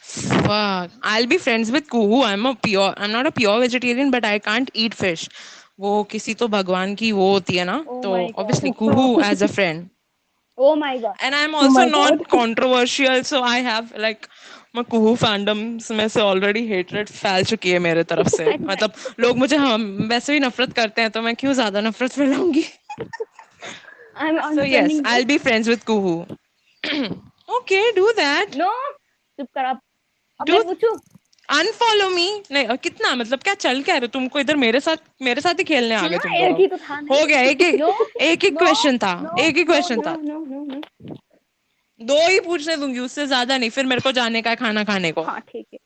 Fuck. I'll be friends with Kuhu. I'm not a pure vegetarian, but I can't eat fish. वो किसी तो भगवान की वो होती है ना, ओ तो my God. obviously So, Kuhu as a friend. O my God. And I'm oh also my God. not controversial, so I have like मैं कुहू फैंडम्स में से ऑलरेडी हेटरेट फैल चुकी है मेरे तरफ से। मतलब लोग मुझे हम वैसे भी नफरत करते हैं, तो मैं क्यों ज्यादा नफरत फैलाऊंगी? I am So yes, unfriending you. I'll be friends with Kuhu. Okay, do that. No चुप कर अब मैं Do पूछूं। Unfollow me. नहीं, कितना मतलब क्या चल क्या रहे हो? तुमको इधर मेरे साथ ही खेलने आ हाँ गए तुम लोग एक अब। ही तो था हो गया, नहीं। नो एक ही नो क्वेश्चन था। नो एक ही नो क्वेश्चन नो था। No no no. दो ही पूछने दूंगी, उससे ज्यादा नहीं, फिर मेरे को जाने का है खाना खाने को। हाँ ठीक है।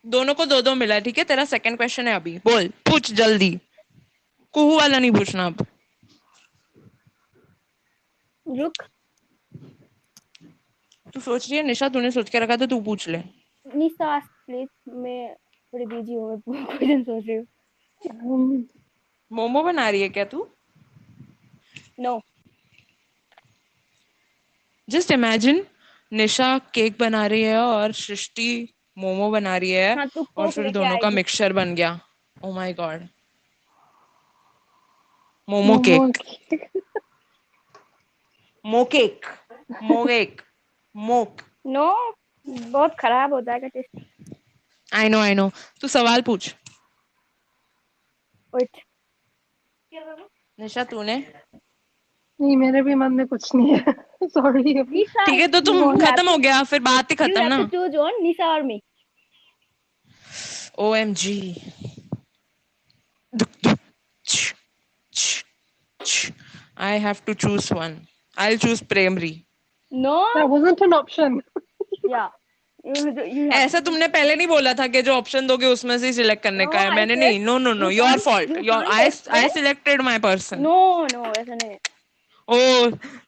दोनों को दो दो मिला, ठीक है? तेरा सेकंड क्वेश्चन है अभी, बोल पूछ जल्दी। कुहू वाला नहीं पूछना अब। रुक। तू सोच रही है निशा? तूने सोच के रखा तो तू पूछ ले। निशा प्लीज, मैं थोड़ी बिजी हूँ, मैं क्वेश्चन सोच रही हूँ। मोमो बना रही है क्या तू? नो। जस्ट इमेजिन, निशा केक बना रही है और सृष्टि मोमो बना रही है, हाँ तू और कोक फिर लेके दोनों का आएगी। मिक्सचर बन गया। Oh my god, momo Momo. Cake. मोकेक, मोकेक, मोक। नो बहुत खराब हो जाएगा टेस्ट। I know. तू सवाल पूछ। वेट। निशा तूने। नहीं, मेरे भी मन में कुछ नहीं है. Sorry. निशा ठीक है, तो Move तुम on. खत्म हो गया, फिर बात ही यू खत्म हैव ना। टू चूज वन, निशा और me. O M G. I have to choose one. I choose Premri. No. That wasn't an option. या यू हैव ऐसा टू। तुमने पहले नहीं बोला था कि जो ऑप्शन दोगे उसमें से ही सिलेक्ट करने नो का है? आई मैंने सेड नहीं, no no no, your fault, your, you can't I explain. Selected my person. No no ऐसा नहीं। ओ,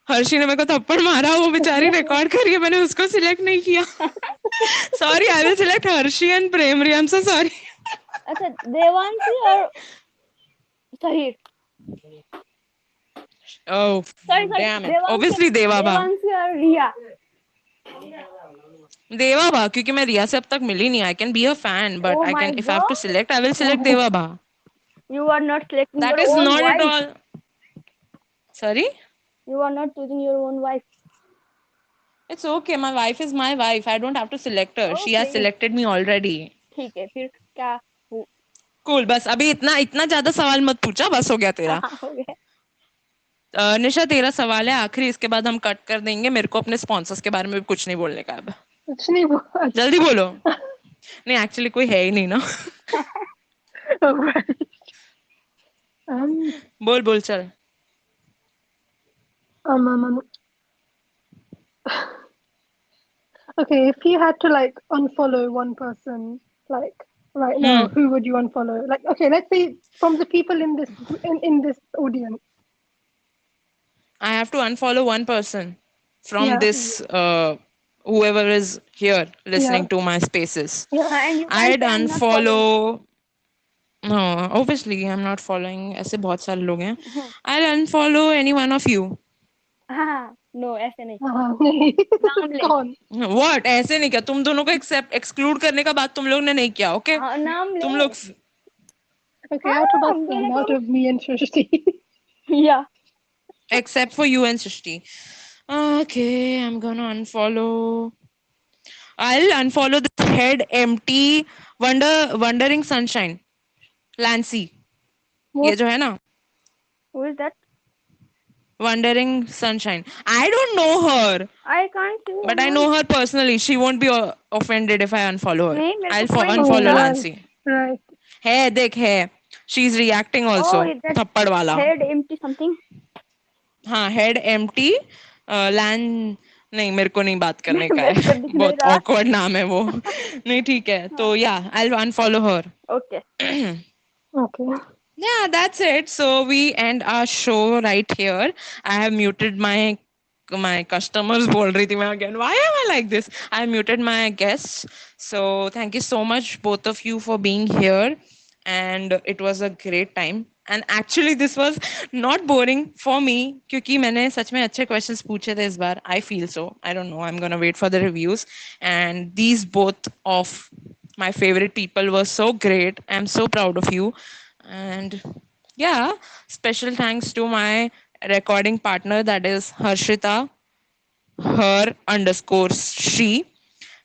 हर्षी ने मेरे को थप्पड़ मारा, वो बेचारी रिकॉर्ड कर रही है, मैंने उसको सिलेक्ट नहीं किया। Sorry, I will select Harshi and Premri, I am so sorry. अच्छा देवांशी और Sahir. Oh sorry sorry, damn it, Devanshi. Obviously देवा भा। देवांशी और रिया। देवा भा, क्योंकि मैं रिया से अब तक मिली नहीं। I can be a fan, but oh I my can, if I have to God, select, I will select Deva भा। You are not selecting that your is own not at wife. All. Sorry? You are not choosing your own wife. It's okay. My wife is my wife. I don't have to select her. She has okay selected me already. ठीक है फिर क्या हो। Cool. बस अभी इतना इतना ज्यादा सवाल मत पूछा, बस हो गया तेरा। हाँ हो गया। निशा तेरा सवाल है आखिरी, इसके बाद हम कट कर देंगे। मेरे को अपने स्पॉन्सर्स के बारे में भी कुछ नहीं बोलने का अब। कुछ नहीं हुआ. जल्दी बोलो। नहीं, एक्चुअली कोई है ही नहीं ना। Alright. Um, बोल बोल चल। um, um, um. Okay, if you had to like unfollow one person, like right now, Hmm. who would you unfollow? Like, okay, let's say from the people in this in this audience. I have to unfollow one person from Yeah, this whoever is here yeah, listening to my spaces. yeah. And you can't I'd say I'm not following. unfollow. No, obviously I'm not following. ऐसे बहुत सारे लोग हैं. I'll unfollow any one of you. हाँ, no, ऐसे नहीं. नहीं, नाम ले. कौन? What? ऐसे नहीं किया. तुम दोनों को एक्सेप्ट एक्सक्लूड करने का बात तुम लोग ने नहीं किया. ओके? हाँ, नाम तुम ले. लोग Okay, हाँ, out of us हम then, दोनों out को. of me and Shrishti. Yeah. except for you and Srishti. Okay, I'm gonna unfollow. I'll unfollow this head empty wandering sunshine. Lancy. ये What? जो है ना Who is that? wandering sunshine. I don't know her, I can't see but I anyone. know her personally. She won't be offended if I unfollow her. नहीं, मेरे को I'll कोई नहीं Oh, unfollow दिखा. right, Lancy. right. है देख है. She's reacting Oh, also. is that थप्पड़ वाला. head empty something? हाँ हेड एम्प्टी लैंड नहीं मेरे को नहीं बात करने का मेरे को है दिख नहीं बहुत रहा. ऑकवर्ड नाम है वो नहीं ठीक है हाँ. तो या I will unfollow her Okay. Okay. yeah that's it so we end our show right here I have muted my customers बोल रही थी मैं again why am I like this I have muted my guests so thank you so much both of you for being here and it was a great time and actually this was not boring for me क्योंकि मैंने सच में अच्छे questions पूछे थे इस बार I feel so I don't know I'm gonna wait for the reviews and these both of my favorite people were so great I'm so proud of you and yeah, special thanks to my recording partner that is Harshita, her underscore she.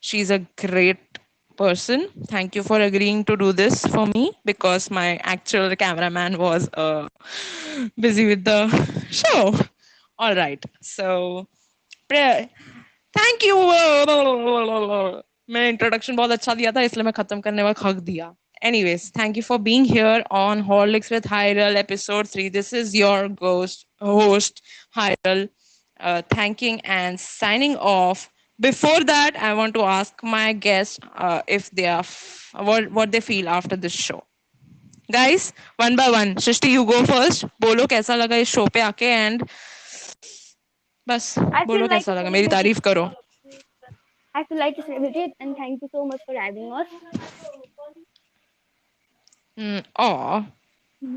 She's a great person. Thank you for agreeing to do this for me because my actual cameraman was busy with the show. All right. So, thank you मैंने introduction बहुत अच्छा दिया था इसलिए मैं खत्म करने वक्त हक दिया anyways thank you for being here on Horlicks with Hyrule episode 3 this is your ghost host Hyrule thanking and signing off before that I want to ask my guests if they are what they feel after this show guys one by one Shrishti you go first बोलो कैसा लगा इस show पे आके and बस I बोलो feel like कैसा a लगा मेरी celebrity. तारीफ करो I feel like a celebrity, and thank you so much for having us. Oh,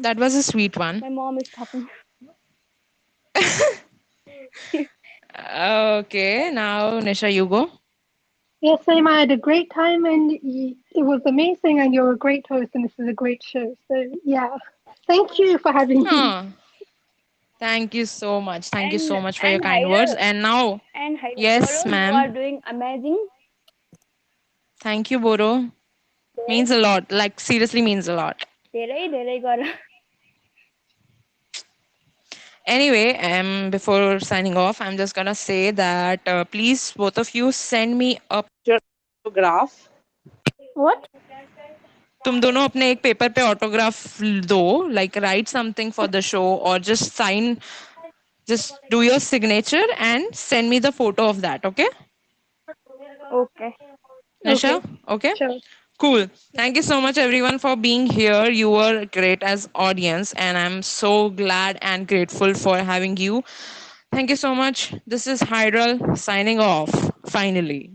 that was a sweet one. My mom is talking. Okay, now Nisha, you go. Yes, Sam, I had a great time and it was amazing, and you're a great host, and this is a great show. So, yeah, thank you for having me. Huh. Thank you so much. Thank you and so much for your and kind words. Hyder And now, and Hyder yes, Boro, you are ma'am. doing amazing. Thank you, Boro. Means a lot. Like, seriously means a lot. धेरै गर. Anyway, before signing off, I'm just gonna say that please, both of you, send me a picture autograph. What? तुम दोनों अपने एक paper पे autograph दो like write something for the show or just sign just do your signature and send me the photo of that okay Okay. Nisha Okay, okay sure. cool thank you so much everyone for being here you were great as audience and I'm so glad and grateful for having you thank you so much this is Hyrule signing off finally